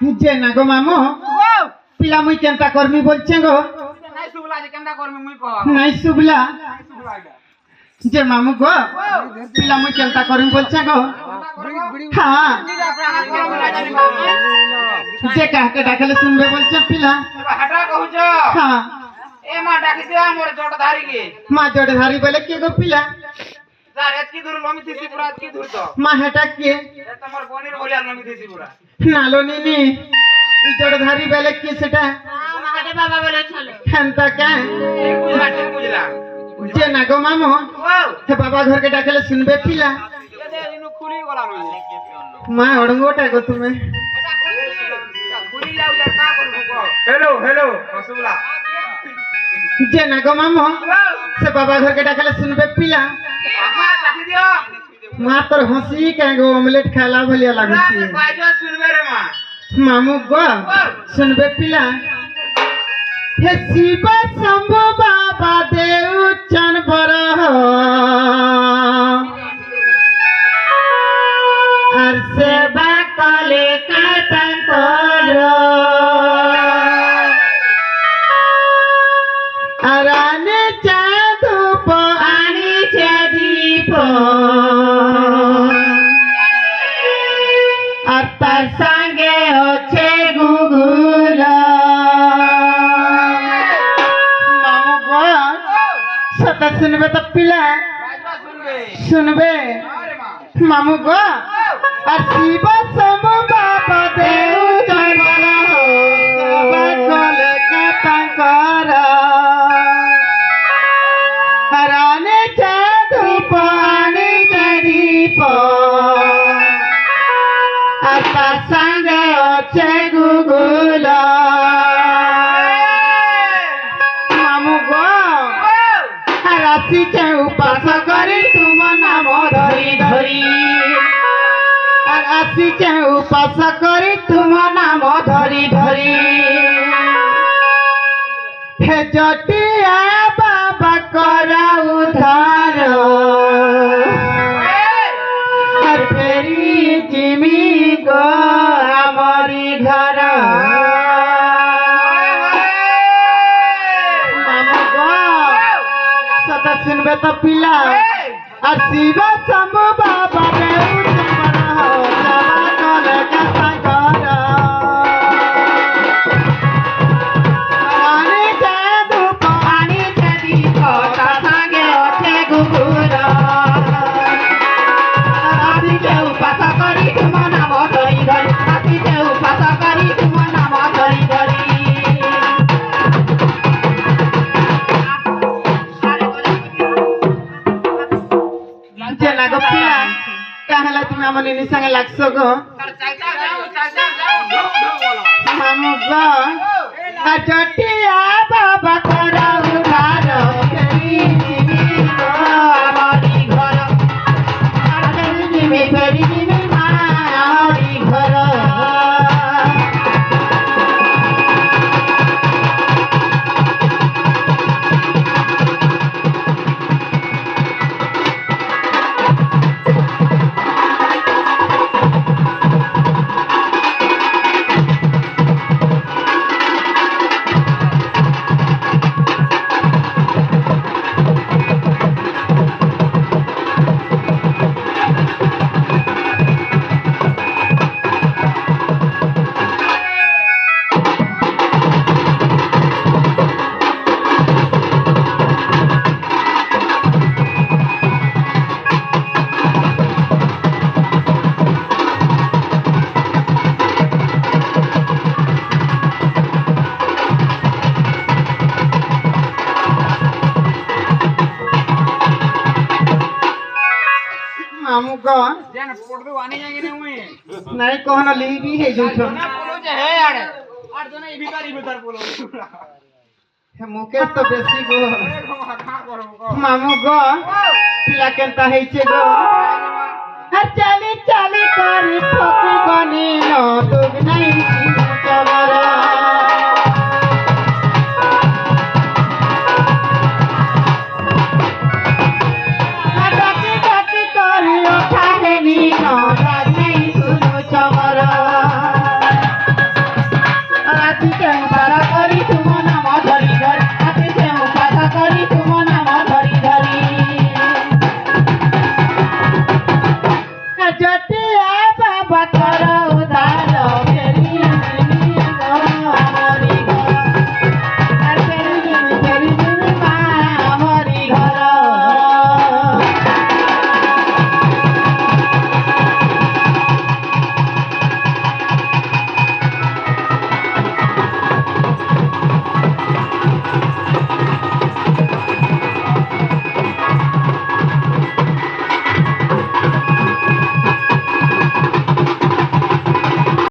जे ना गो मामो पिला मुई केनता करमी बोलछे गो নাই সুবলা যে কেমটা করবি মুই কহ নাই सुबला সুবলা जे मामू गो पिला मुई केनता करमी बोलछे गो हां जे कह के डाकले सुनबे बोलछे पिला हटा कहूछ हां ए मा डाकी दिया मोर जोड़ धारी के मां जोड़ धारी बोले के गो पिला यार एतकी दूर लमी थी पूरा एतकी दूर तो मां हेटा के ए तमर बनिर बोलिया लमी थी पूरा नालो नीनी ई जोड़ धारी बोले के सेटा महादेव बाबा बोले चले हंता का बुझला जे ना गो मामो हे बाबा घर के डाकले सुनबे पिला ए दे इनु खुली गला नु मां ओडंगोटा गो तुम्हें এটা খুলি যাও यार का करबो को हेलो हेलो सुबला जे ना गो मामो से बाबा घर के डाकले सुनबे पिला मां डाकी दियो मां तोर हंसी के गो ऑमलेट खाला भलिया लागु छी बाजो सुनबे रे मां मामू गो सुनबे पिला हे शिव शंभु बाबा देव चन बर और सेवा कले काटंकर आराने चा धूप आनी चा दीप और तार संगे होछे गुगुला मामू गो सता सुनबे तो पिला बाजो सुनबे सुनबे अरे मां मामू गो और शिव शंभु बाबा देव चंद्र सेवा कले काटंकर हराने चा धूप आने चा दीप आता संगे होछे गुगुला मामू गो राशि चे उपास करी तुम नाम धरी धरी राशि चे उपास करी तुम नाम धरी धरी हे जटिया बाबा करा उधार और फेरी जिमी गो हमारी घर मामू गो सदा सुनबे तो पिला और शिव शंभु बाबा देव चंद्र हो सेवा कले काटंकर आनी चा धूप आनी चा दीप तार संगे होछे गुगुला राशि चे उपास करी तुम नाम धरी धरी राशि चे उपास करी तुम नाम धरी धरी जे ना गो पिला कहला तुम हमन नी संगे लागसो गो चलता जाओ बोलो मामू गो अजटिया बाबा करा उधार फेरी जिमी गो हमारी घर फेरी जिमी हमारी घर मामू गो जेन पड़दो आनी जागे ने हुए नहीं कहना ली भी है जो ना बोलो जे है आड़े आड़ जने ई भीतर बोलो हे मुकेश तो बेसी गो खा करबो मामू गो पिला केनता है छे गो हर चाली चाली करी ठोकी गनी न